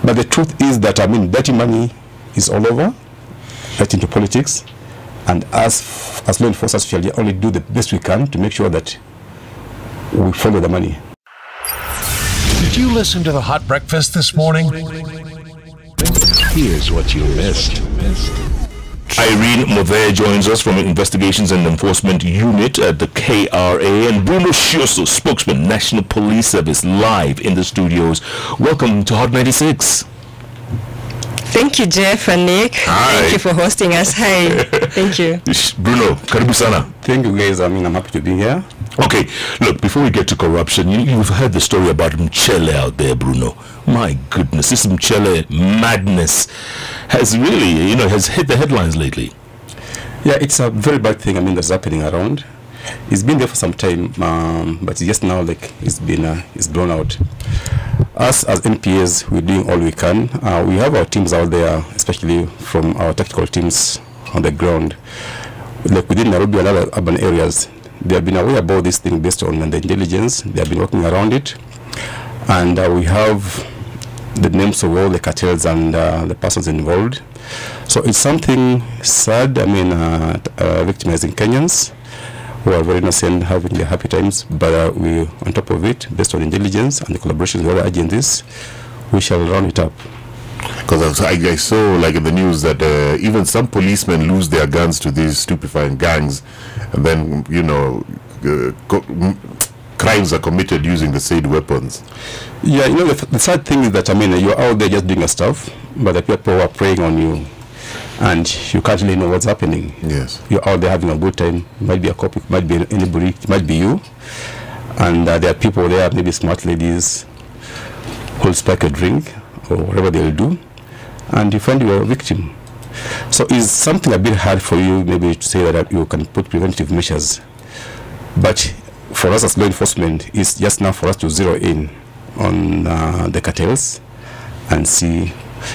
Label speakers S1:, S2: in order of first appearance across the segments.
S1: But the truth is that, I mean, dirty money is all over, right into politics. And as law enforcers, we shall only do the best we can to make sure that we follow the money.
S2: Did you listen to the Hot Breakfast this morning? Here's what you missed.
S3: Irene Muthee joins us from Investigations and Enforcement Unit at the KRA, and Bruno Shosio, spokesman, National Police Service, live in the studios. Welcome to Hot 96.
S4: Thank you, Jeff and Nick.
S3: Hi.
S4: Thank you for hosting us. Hi. Thank you.
S3: Bruno, karibu sana.
S1: Thank you, guys. I mean, I'm happy to be here.
S3: Okay, look, before we get to corruption, you've heard the story about Mchele out there, Bruno. My goodness, this Mchele madness has really, has hit the headlines lately.
S1: Yeah, it's a very bad thing, I mean, that's happening around. It's been there for some time, but just now, like, it's blown out. Us as NPAs, we're doing all we can. We have our teams out there, especially from our tactical teams on the ground. Like within Nairobi and other urban areas, they have been aware about this thing based on the intelligence. They have been working around it. And we have the names of all the cartels and the persons involved. So it's something sad, I mean, victimizing Kenyans who are very innocent, having their happy times, but we, on top of it, based on intelligence and the collaboration with other agencies, we shall round it up.
S5: Because I saw, like in the news, that even some policemen lose their guns to these stupefying gangs, and then, crimes are committed using the said weapons.
S1: Yeah, the sad thing is that, I mean, you're out there just doing your stuff, but the people are preying on you, and you can't really know what's happening.
S5: Yes.
S1: You're out there having a good time. It might be a cop, it might be anybody, it might be you. And there are people there, maybe smart ladies, who'll spike a drink, or whatever they'll do, and you find you're a victim. So it's something a bit hard for you, maybe, to say that you can put preventive measures. But for us as law enforcement, it's just now for us to zero in on the cartels and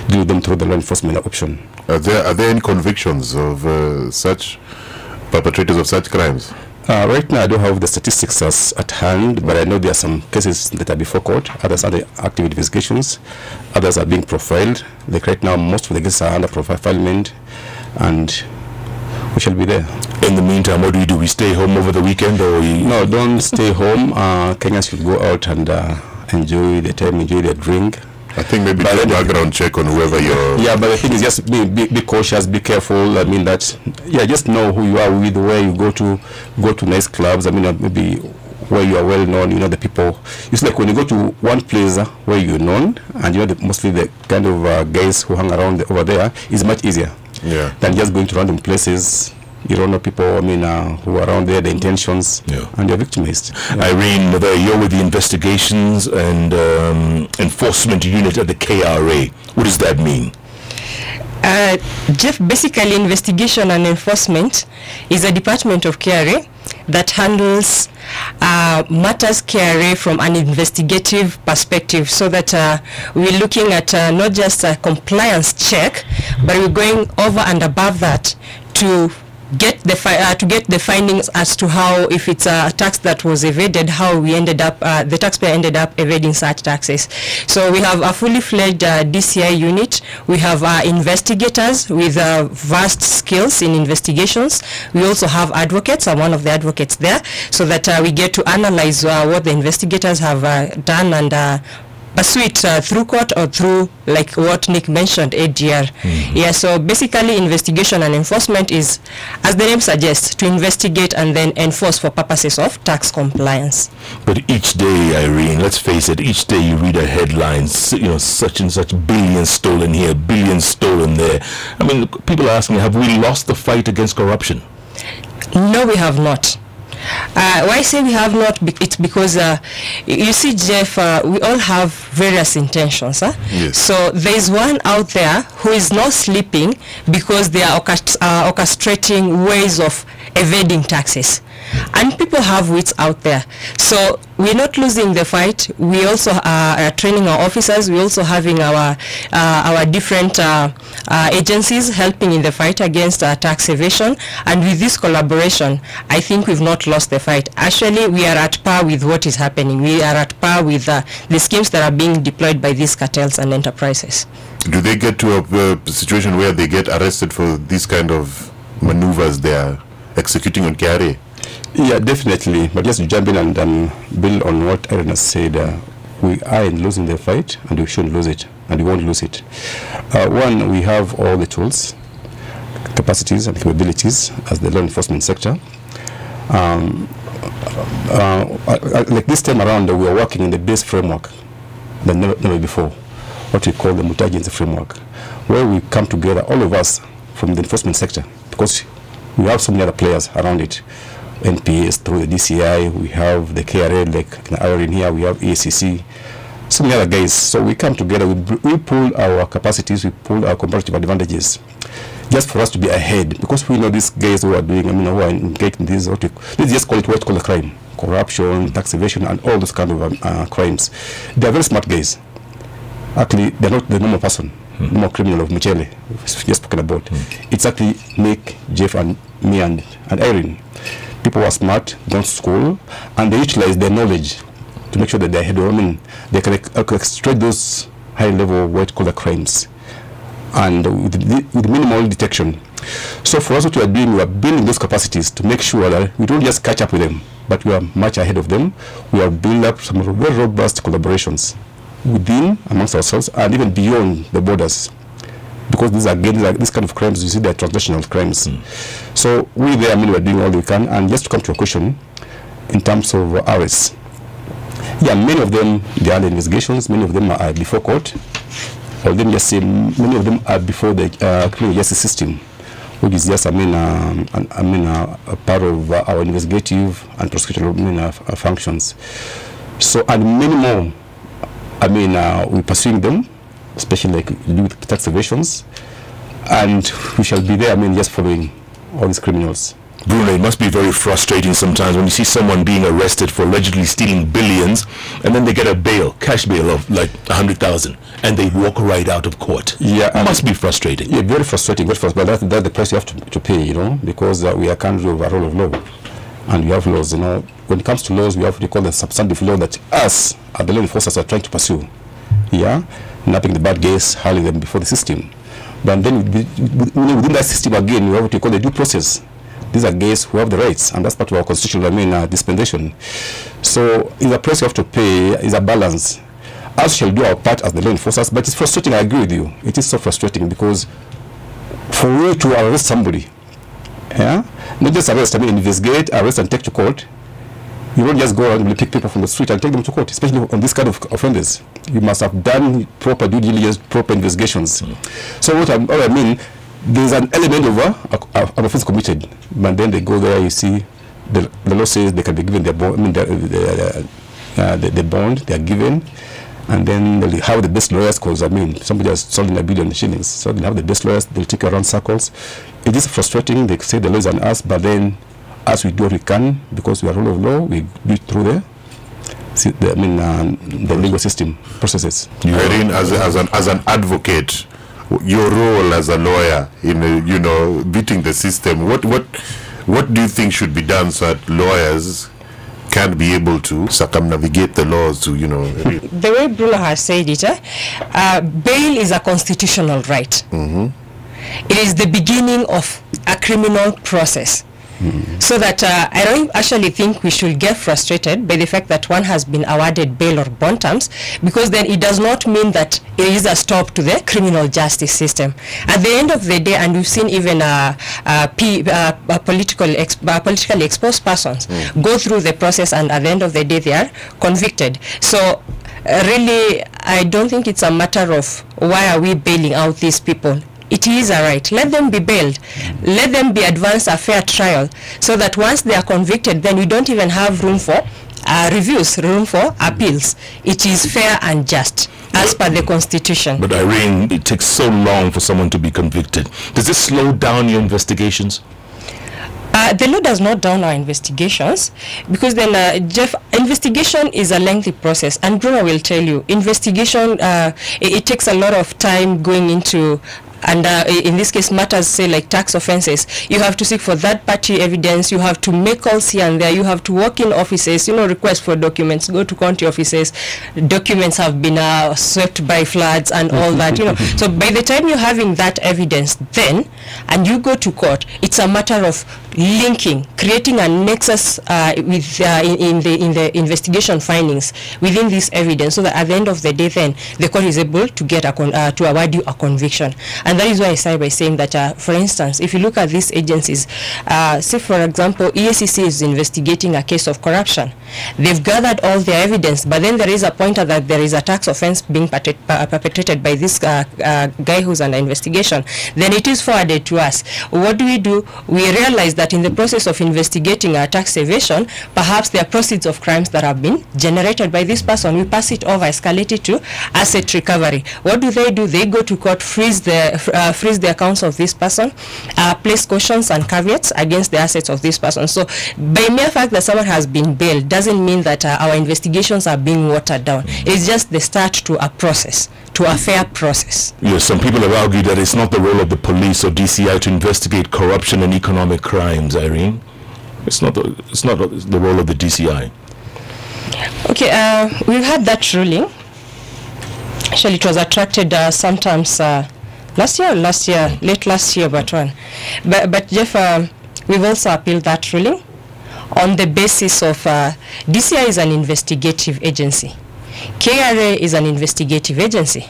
S1: deal them through the law enforcement option.
S5: Are there any convictions of such perpetrators of such crimes?
S1: Right now, I don't have the statistics at hand, but I know there are some cases that are before court. Others are under active investigations. Others are being profiled. Like right now, most of the cases are under profilement, and we shall be there.
S3: In the meantime, what do? We stay home over the weekend, or
S1: No, don't stay home. Kenyans should go out and enjoy the time, enjoy their drink.
S5: I think maybe do a background check on whoever you're...
S1: Yeah, but the thing is just be cautious, be careful. I mean that, just know who you are with, where you go to nice clubs. I mean, maybe where you are well known, the people. It's like when you go to one place where you're known, and mostly the kind of guys who hang around over there, is much easier than just going to random places. You don't know people, who are around there, the intentions, and you're victimized.
S3: Irene, you're with the Investigations and Enforcement Unit at the KRA. What does that mean?
S4: Jeff, basically, Investigation and Enforcement is a department of KRA that handles matters KRA from an investigative perspective, so that we're looking at not just a compliance check, but we're going over and above that to get the findings as to how, if it's a tax that was evaded, how we ended up, the taxpayer ended up evading such taxes. So we have a fully fledged DCI unit. We have investigators with vast skills in investigations. We also have advocates. I'm one of the advocates there, so that we get to analyze what the investigators have done and pursue it through court or through, like what Nick mentioned, ADR. Yeah, so basically investigation and enforcement is, as the name suggests, to investigate and then enforce for purposes of tax compliance.
S3: But each day, Irene, let's face it, each day you read a headline, such and such billions stolen here, billions stolen there. I mean, people are asking, have we lost the fight against corruption?
S4: No, we have not. Why I say we have not, it's because you see, Jeff, we all have various intentions.
S5: Yes.
S4: So there is one out there who is not sleeping because they are orchestrating ways of evading taxes. And people have wits out there. So we're not losing the fight. We also are training our officers. We're also having our different agencies helping in the fight against tax evasion. And with this collaboration, I think we've not lost the fight. Actually, we are at par with what is happening. We are at par with the schemes that are being deployed by these cartels and enterprises. Do
S5: they get to a situation where they get arrested for these kind of maneuvers they are executing on KRA?
S1: Yeah, definitely. But just to jump in and build on what Irene has said, we are losing the fight, and we shouldn't lose it, and we won't lose it. One, we have all the tools, capacities, and capabilities as the law enforcement sector. Like this time around, we are working in the base framework than never before, what we call the Muthee agency framework, where we come together, all of us from the enforcement sector, because we have so many other players around it. NPS through the DCI, we have the KRA, like Irene here, we have ACC, so many other guys. So we come together, we pull our capacities, we pull our comparative advantages, just for us to be ahead, because we know these guys who are doing, who are engaged in this, let's just call it what we call a crime, corruption, tax evasion, and all those kind of crimes. They are very smart guys. Actually, they're not the normal person, normal criminal of Michele, just spoken about. It's actually Nick, Jeff, and me, and Irene. People who are smart, gone to school, and they utilize their knowledge to make sure that they're ahead of, they can extract those high-level white-collar crimes, and with minimal detection. So for us, what we are doing, we are building those capacities to make sure that we don't just catch up with them, but we are much ahead of them. We are building up some very robust collaborations within, amongst ourselves, and even beyond the borders. Because these are, again, these kind of crimes, you see, they're transnational crimes. So we there, we're doing all we can. And just to come to a question, in terms of arrests, yeah, many of them, they are under investigations, many of them are before court, or them just say many of them are before the criminal justice system, which is just, a part of our investigative and prosecutorial functions. So, and many more, we're pursuing them, especially like with tax evasions, and we shall be there, just following all these criminals.
S3: Bruno, it must be very frustrating sometimes when you see someone being arrested for allegedly stealing billions, and then they get a bail, cash bail of like 100,000, and they walk right out of court. Yeah, it must be frustrating.
S1: Yeah, very frustrating. But that's the price you have to pay, because we are a country of a rule of law, and we have laws. When it comes to laws, we have what we call the substantive law that us, as the law enforcers, are trying to pursue. Yeah, napping the bad guys, hurling them before the system. But then within that system again, we have what we call the due process. These are guys who have the rights, and that's part of our constitutional dispensation. So in the price you have to pay is a balance. Us shall do our part as the law enforcers, but it's frustrating, I agree with you. It is so frustrating because for you to arrest somebody, yeah, not just arrest, investigate, arrest and take to court. You don't just go around and pick people from the street and take them to court, especially on this kind of offenders. You must have done proper due diligence, proper investigations. So what I mean, there's an element of an offense committed, but then they go there, you see, the law says they can be given their bond, the bond they are given, and then they'll have the best lawyers, because somebody has sold in $1 billion shillings, so they'll have the best lawyers, they'll take around circles. It is frustrating, they say the law is on us, but then as we do what we can, because we are rule of law, we do it through the legal system processes.
S5: Irene, as an advocate, your role as a lawyer in beating the system, what do you think should be done so that lawyers can be able to circumnavigate the laws to
S4: The way Bruno has said it, bail is a constitutional right. It is the beginning of a criminal process. So that I don't actually think we should get frustrated by the fact that one has been awarded bail or bond terms, because then it does not mean that it is a stop to the criminal justice system. At the end of the day, and we've seen even politically exposed persons go through the process, and at the end of the day they are convicted. So really, I don't think it's a matter of why are we bailing out these people. It is a right. Let them be bailed. Let them be advanced a fair trial, so that once they are convicted, then we don't even have room for reviews, room for appeals. It is fair and just, as per the Constitution.
S3: But Irene, it takes so long for someone to be convicted. Does this slow down your investigations?
S4: The law does not down our investigations, because then, Jeff, investigation is a lengthy process, and Bruno will tell you, investigation, it takes a lot of time going into. And in this case, matters say like tax offenses, you have to seek for third-party evidence, you have to make calls here and there, you have to walk in offices, request for documents, go to county offices, documents have been swept by floods and all that, So by the time you're having that evidence then, and you go to court, it's a matter of linking, creating a nexus with in the investigation findings within this evidence, so that at the end of the day then, the court is able to get to award you a conviction. And that is why I started by saying that, for instance, if you look at these agencies, say for example, EACC is investigating a case of corruption. They've gathered all their evidence, but then there is a pointer that there is a tax offense being perpetrated by this guy who's under investigation. Then it is forwarded to us. What do? We realize that in the process of investigating a tax evasion, perhaps there are proceeds of crimes that have been generated by this person. We pass it over, escalate it to asset recovery. What do? They go to court, freeze the accounts of this person, place cautions and caveats against the assets of this person. So by mere fact that someone has been bailed doesn't mean that our investigations are being watered down. It's just the start to a process, to a fair process.
S3: Yes, some people have argued that it's not the role of the police or DCI to investigate corruption and economic crimes, Irene. It's not the role of the DCI.
S4: Okay, we've had that ruling. Actually, it was attracted sometimes late last year, but Jeff, we've also appealed that ruling on the basis of DCI is an investigative agency, KRA is an investigative agency,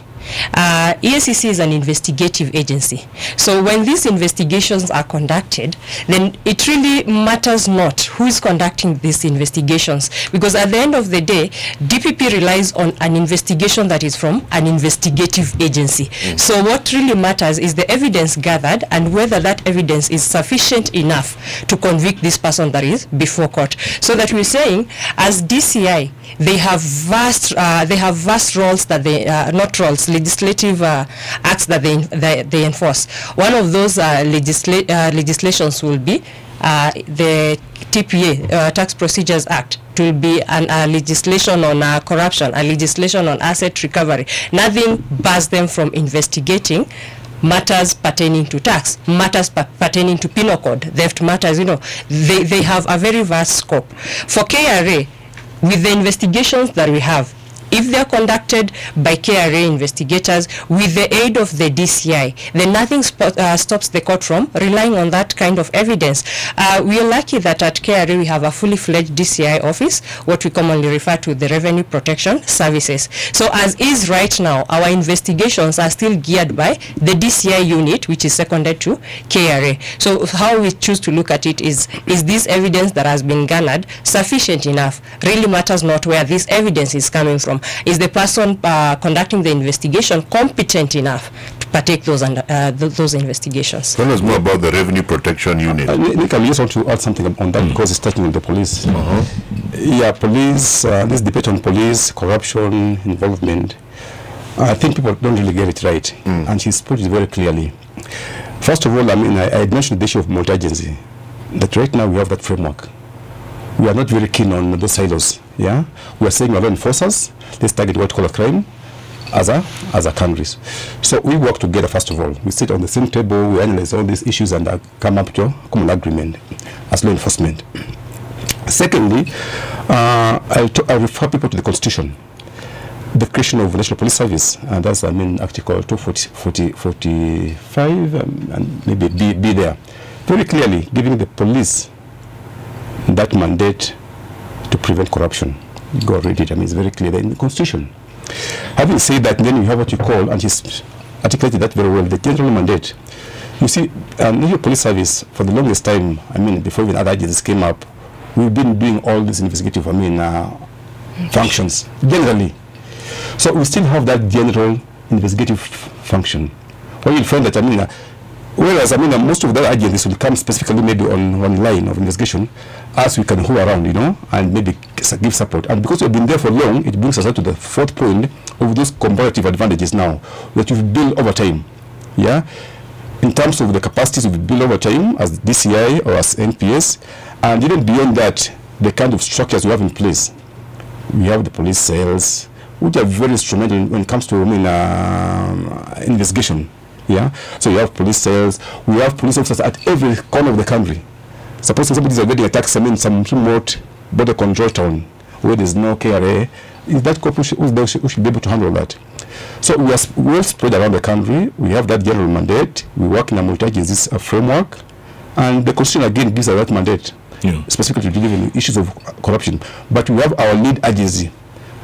S4: EACC is an investigative agency. So when these investigations are conducted, then it really matters not who is conducting these investigations, because at the end of the day, DPP relies on an investigation that is from an investigative agency. So what really matters is the evidence gathered and whether that evidence is sufficient enough to convict this person that is before court. So that we're saying, as DCI, they have vast roles that they not roles, legislative acts that they enforce. One of those legislations will be the TPA, Tax Procedures Act. It will be a legislation on corruption, a legislation on asset recovery. Nothing bars them from investigating matters pertaining to tax, matters pertaining to penal code, theft matters. They have a very vast scope. For KRA, with the investigations that we have, if they're conducted by KRA investigators with the aid of the DCI, then nothing stops the court from relying on that kind of evidence. We are lucky that at KRA we have a fully fledged DCI office, what we commonly refer to the Revenue Protection Services. So as is right now, our investigations are still geared by the DCI unit, which is seconded to KRA. So how we choose to look at it is this evidence that has been garnered sufficient enough? Really matters not where this evidence is coming from. Is the person conducting the investigation competent enough to partake those investigations?
S5: Tell us more about the Revenue Protection Unit.
S1: Nick, I just want to add something on that because it's touching on the police. Yeah, police, this debate on police, corruption, involvement, I think people don't really get it right. And she's put it very clearly. First of all, I mentioned the issue of multi-agency. That right now we have that framework. We are not very keen on those silos. Yeah, we are saying we are law enforcers. Let's target what call a crime as a countries. So we work together. First of all, we sit on the same table. We analyze all these issues and come up to a common agreement as law enforcement. Secondly, I refer people to the Constitution, the creation of National Police Service, and that's Article 245, and maybe be there very clearly giving the police that mandate to prevent corruption. Go read it. It's very clear in the Constitution. Having said that, then you have what you call, and she's articulated that very well, the general mandate. You see, National Police Service, for the longest time, before even other agencies came up, we've been doing all these investigative, functions, generally. So we still have that general investigative function. Where you'll find that, whereas, most of the agencies will come specifically maybe on one line of investigation, as we can go around, and maybe give support. And because we've been there for long, it brings us up to the fourth point of those comparative advantages now that you've built over time. Yeah? in terms of the capacities we build over time as DCI or as NPS, and even beyond that, the kind of structures we have in place. We have the police cells, which are very instrumental when it comes to investigation. Yeah, so you have police cells. We have police officers at every corner of the country. Suppose somebody is already attacked some remote border control town where there's no KRA. Is that corporation who should be able to handle that? So we are well spread around the country. We have that general mandate. We work in a multi-agencies framework, and the Constitution again gives us that mandate, specifically to deal with issues of corruption. But we have our lead agency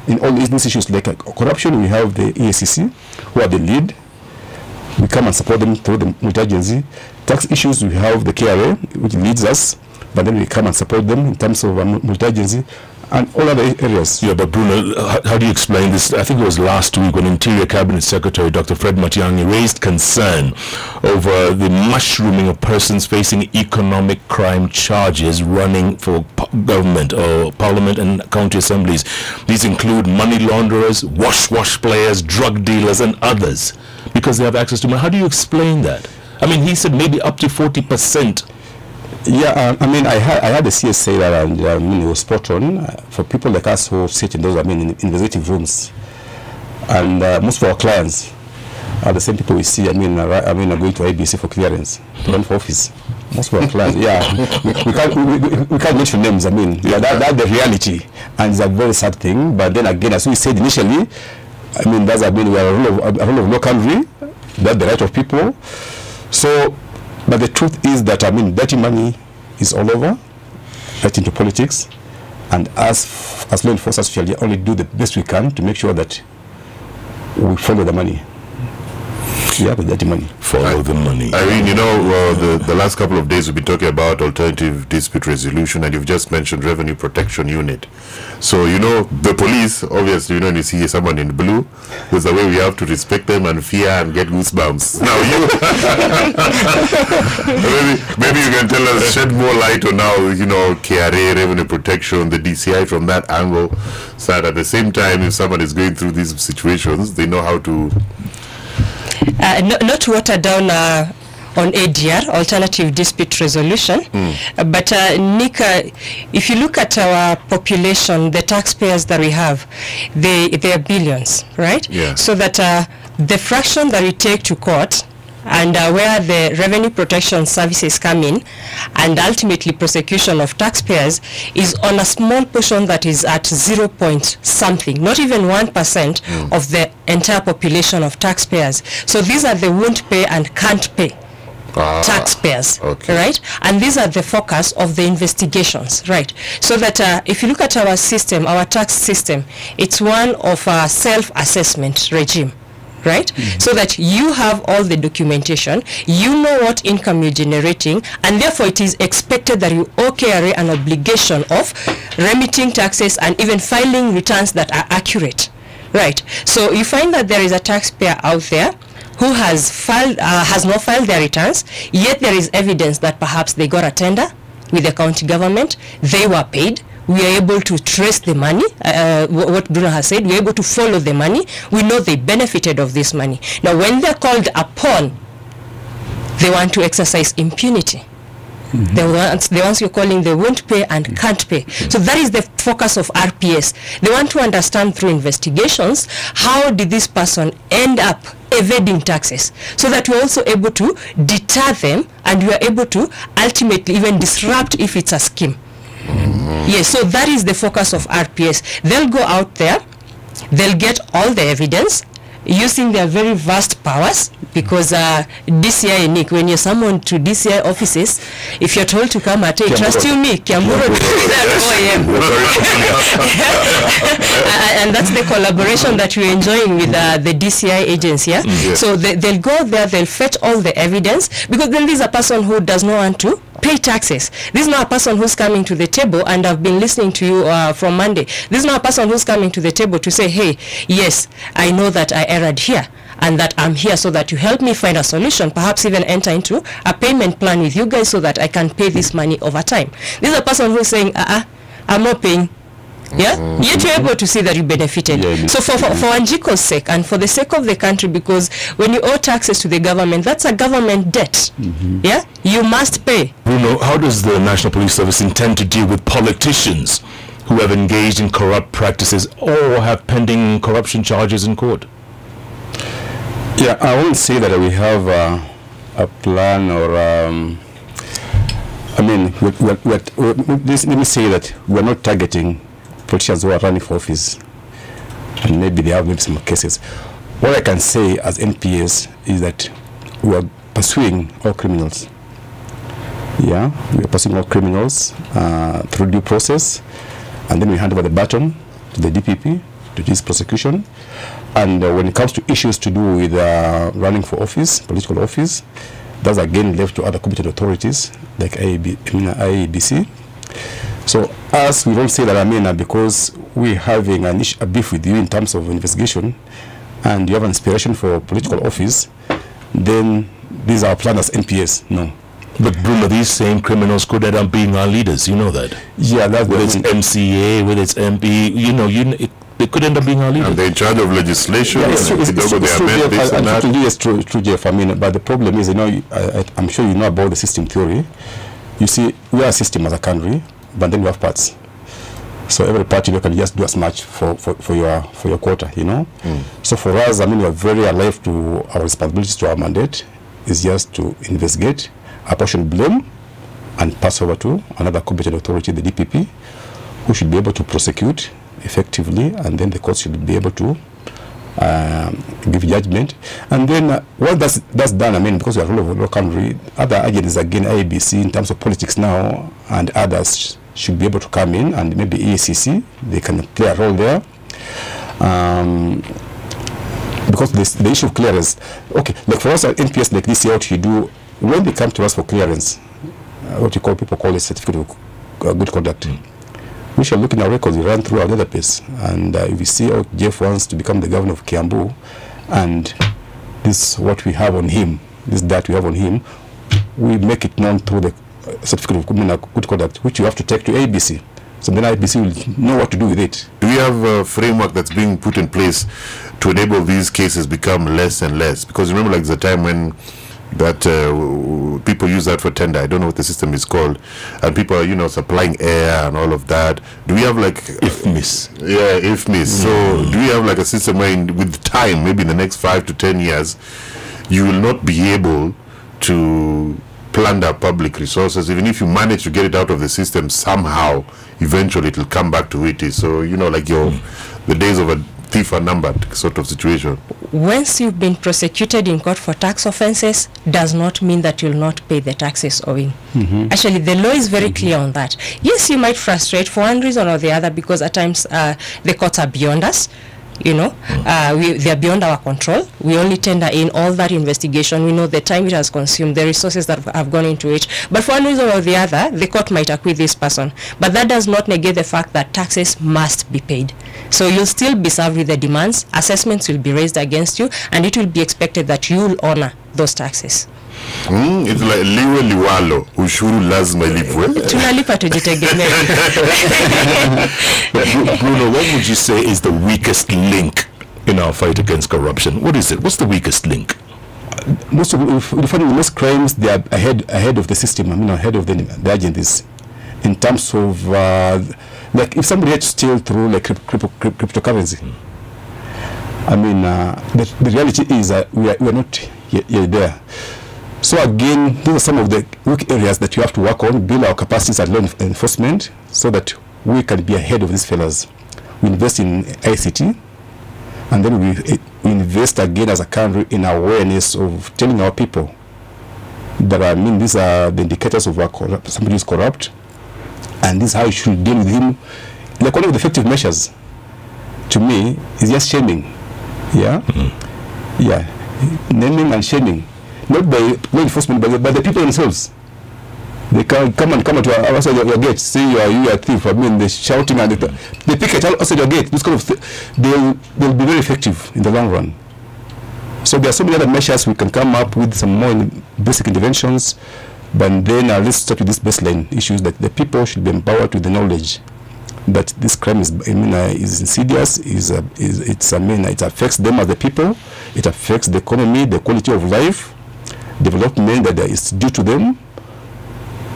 S1: in all these issues like corruption. We have the EACC, who are the lead. We come and support them through the multi-agency. Tax issues, we have the KRA, which leads us, but then we come and support them in terms of multi-agency and all other areas.
S3: Yeah, but Bruno, how do you explain this? I think it was last week when Interior Cabinet Secretary Dr. Fred Matiang'i raised concern over the mushrooming of persons facing economic crime charges running for government or parliament and county assemblies. These include money launderers, wash players, drug dealers, and others, because they have access to money. How do you explain that? I mean, he said maybe up to 40%.
S1: Yeah, I mean, I had the CS say that, and I mean, it was spot on for people like us who sit in those, I mean, in investigative rooms, and most of our clients are the same people we see. I mean, are going to IBC for clearance, to run for office. Most of our clients, yeah, we can't mention names. I mean, yeah, that's the reality, and it's a very sad thing. But then again, as we said initially, I mean, we are a rule of law country. That's the right of people. So. But the truth is that, I mean, dirty money is all over, right into politics, and as law enforcers, we shall only do the best we can to make sure that we follow the money. Yeah, the dirty money.
S3: Follow the money.
S5: Irene, you know, the last couple of days we've been talking about alternative dispute resolution, and you've just mentioned revenue protection unit. So, you know, the police, obviously, you know, when you see someone in blue, there's a way we have to respect them and fear and get goosebumps. Now, you, maybe you can tell us, shed more light on how, you know, KRA, revenue protection, the DCI from that angle, so that at the same time, if someone is going through these situations, they know how to...
S4: not to water down on ADR, alternative dispute resolution, but Nick, if you look at our population, the taxpayers that we have, they are billions, right?
S5: Yeah.
S4: So that the fraction that we take to court and where the revenue protection services come in and ultimately prosecution of taxpayers is on a small portion that is at 0 point something, not even 1% of the entire population of taxpayers. So these are the won't pay and can't pay taxpayers, right? And these are the focus of the investigations, right? So that if you look at our system, our tax system, it's one of a self-assessment regime, right? So that you have all the documentation, you know what income you're generating, and therefore it is expected that you owe KRA an obligation of remitting taxes and even filing returns that are accurate, right? So you find that there is a taxpayer out there who has not filed their returns, yet there is evidence that perhaps they got a tender with the county government, they were paid. We are able to trace the money, what Bruno has said, we are able to follow the money. We know they benefited of this money. Now, when they're called upon, they want to exercise impunity. The ones you're calling, they won't pay and can't pay. So that is the focus of RPS. They want to understand through investigations, how did this person end up evading taxes, so that we're also able to deter them and we are able to ultimately even disrupt if it's a scheme. Yes, so that is the focus of RPS. They'll go out there, they'll get all the evidence using their very vast powers, because DCI, Nick, when you're summoned to DCI offices, if you're told to come at 8, trust you me, Kiamburo, and that's the collaboration that we're enjoying with the DCI agency. Yeah? So they'll go there, they'll fetch all the evidence, because then there's a person who does not want to pay taxes. This is not a person who's coming to the table, and I've been listening to you from Monday. This is not a person who's coming to the table to say, hey, yes, I know that I erred here, and that I'm here so that you help me find a solution, perhaps even enter into a payment plan with you guys so that I can pay this money over time. This is a person who's saying, I'm not paying. Yeah, yet you're able to see that you benefited.
S1: Yeah,
S4: so for Wanjiko's sake and for the sake of the country, because when you owe taxes to the government, that's a government debt. Yeah, you must pay.
S3: Bruno, how does the National Police Service intend to deal with politicians who have engaged in corrupt practices or have pending corruption charges in court?
S1: Yeah, I won't say that we have a plan or I mean, let me say that we're not targeting politicians who are running for office, and maybe they have maybe some cases. What I can say as NPS is that we are pursuing all criminals. Yeah, we are pursuing all criminals through due process, and then we hand over the baton to the DPP to this prosecution. And when it comes to issues to do with running for office, political office, that's again left to other competent authorities like IEBC. So as we don't say that, because we're having a beef with you in terms of investigation, and you have an inspiration for political office, then these are planned as NPS. No.
S3: But Bruno, these same criminals could end up being our leaders. You know that.
S1: Yeah, that's
S3: whether it's MCA, whether it's MP, they could end up being our leaders.
S5: And they're in charge of legislation.
S1: Yeah, it's true, Jeff. But the problem is, I'm sure you know about the system theory. You see, we are a system as a country, but then we have parts. So every party can just do as much for your quota, So for us, we are very alive to our responsibilities, to our mandate, is just to investigate, apportion blame, and pass over to another competent authority, the DPP, who should be able to prosecute effectively, and then the court should be able to give judgment. And then once that's done, because we are all over the country, other agencies, again, IEBC, in terms of politics now, and others should be able to come in, and maybe EACC, they can play a role there. Because the issue of clearance, okay, like for us at NPS, like this year, what you do, when they come to us for clearance, what people call a certificate of good conduct, we shall look in our records, we run through our database, and if we see, Jeff wants to become the governor of Kiambu, and this is what we have on him, that we have on him, we make it known through the certificate of good conduct, which you have to take to ABC. So then IBC will know what to do with it.
S5: Do we have a framework that's being put in place to enable these cases become less and less? Because remember, like, there's a time when that people use that for tender. I don't know what the system is called, and people are supplying air and all of that. Do we have like
S3: IFMIS?
S5: Yeah, IFMIS. So do we have like a system where with time, maybe in the next 5 to 10 years, you will not be able to plunder public resources? Even if you manage to get it out of the system somehow, eventually it will come back to it. So like the days of a thief are numbered sort of situation.
S4: Once you've been prosecuted in court for tax offenses, does not mean that you'll not pay the taxes owing. Actually, the law is very clear on that. Yes, you might frustrate for one reason or the other, because at times the courts are beyond us. They are beyond our control. We only tender in all that investigation. We know the time it has consumed, the resources that have gone into it. But for one reason or the other, the court might acquit this person. But that does not negate the fact that taxes must be paid. So you'll still be served with the demands, assessments will be raised against you, and it will be expected that you will honor those taxes.
S5: It's like liwe liwalo, ushuru lazima ilipwe.
S4: Tunalipa tujitegemea.
S3: Bruno, what would you say is the weakest link in our fight against corruption? What is it? What's the weakest link?
S1: Most crimes, they are ahead of the system. Ahead of the agencies, in terms of like if somebody had to steal through like cryptocurrency. The reality is that we are not yet there. So again, these are some of the weak areas that you have to work on, build our capacities at law enforcement, so that we can be ahead of these fellas. We invest in ICT, and then we invest again as a country in awareness of telling our people that these are the indicators of somebody is corrupt, and this is how you should deal with him. Like one of the effective measures, to me, is just shaming. Yeah, naming and shaming. Not by law enforcement, but by the people themselves. They can come outside your gate, say you are a thief. They're shouting and they pick it outside your gate. This kind of they'll be very effective in the long run. So there are so many other measures we can come up with, some more basic interventions, but then let's start with these baseline issues that the people should be empowered with the knowledge that this crime is, is insidious. It affects them as the people. It affects the economy, the quality of life, development that is due to them.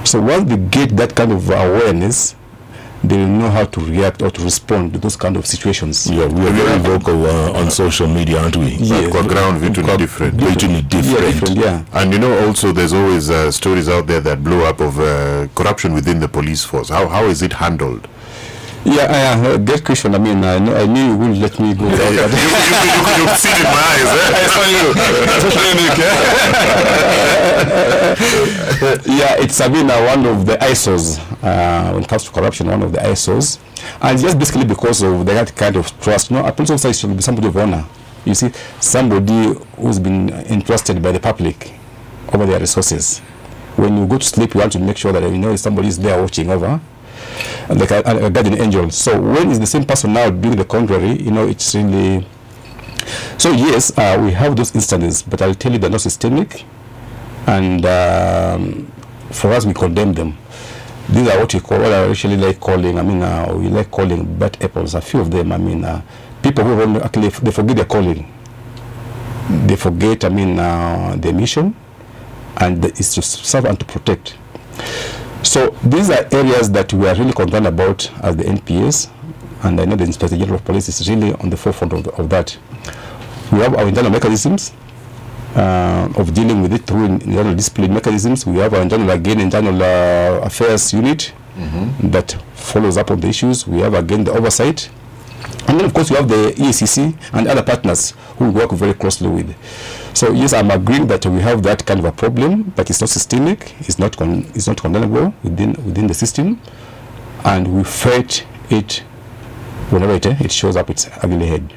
S1: So once they get that kind of awareness, they will know how to react or to respond to those kind of situations.
S3: Yeah, we are very vocal on social media, aren't we?
S5: Yeah, ground different.
S1: Yeah.
S5: And also there's always stories out there that blow up of corruption within the police force. How is it handled?
S1: Yeah, great question. I knew you wouldn't let me go without that.
S5: You've seen in my eyes,
S1: Yeah, it's one of the ISOs when it comes to corruption, one of the ISOs, and just basically because of that kind of trust. A police officer should be somebody of honor. You see, somebody who's been entrusted by the public over their resources. When you go to sleep, you want to make sure that somebody is there watching over, like a guardian angel. So when it's the same person now doing the contrary, it's really. So yes, we have those instances, but I'll tell you they're not systemic, and for us we condemn them. These are what I actually like calling. We like calling bad apples. A few of them. People who actually they forget their calling. They forget. Their mission, and it's to serve and to protect. So these are areas that we are really concerned about as the NPS, and I know the Inspector General of Police is really on the forefront of that. We have our internal mechanisms of dealing with it through internal discipline mechanisms. We have our internal affairs unit that follows up on the issues. We have again the oversight, and then of course we have the EACC and other partners who we work very closely with. So yes, I'm agreeing that we have that kind of a problem, but it's not systemic. It's not condemnable within the system, and we fight it whenever it shows up its ugly head.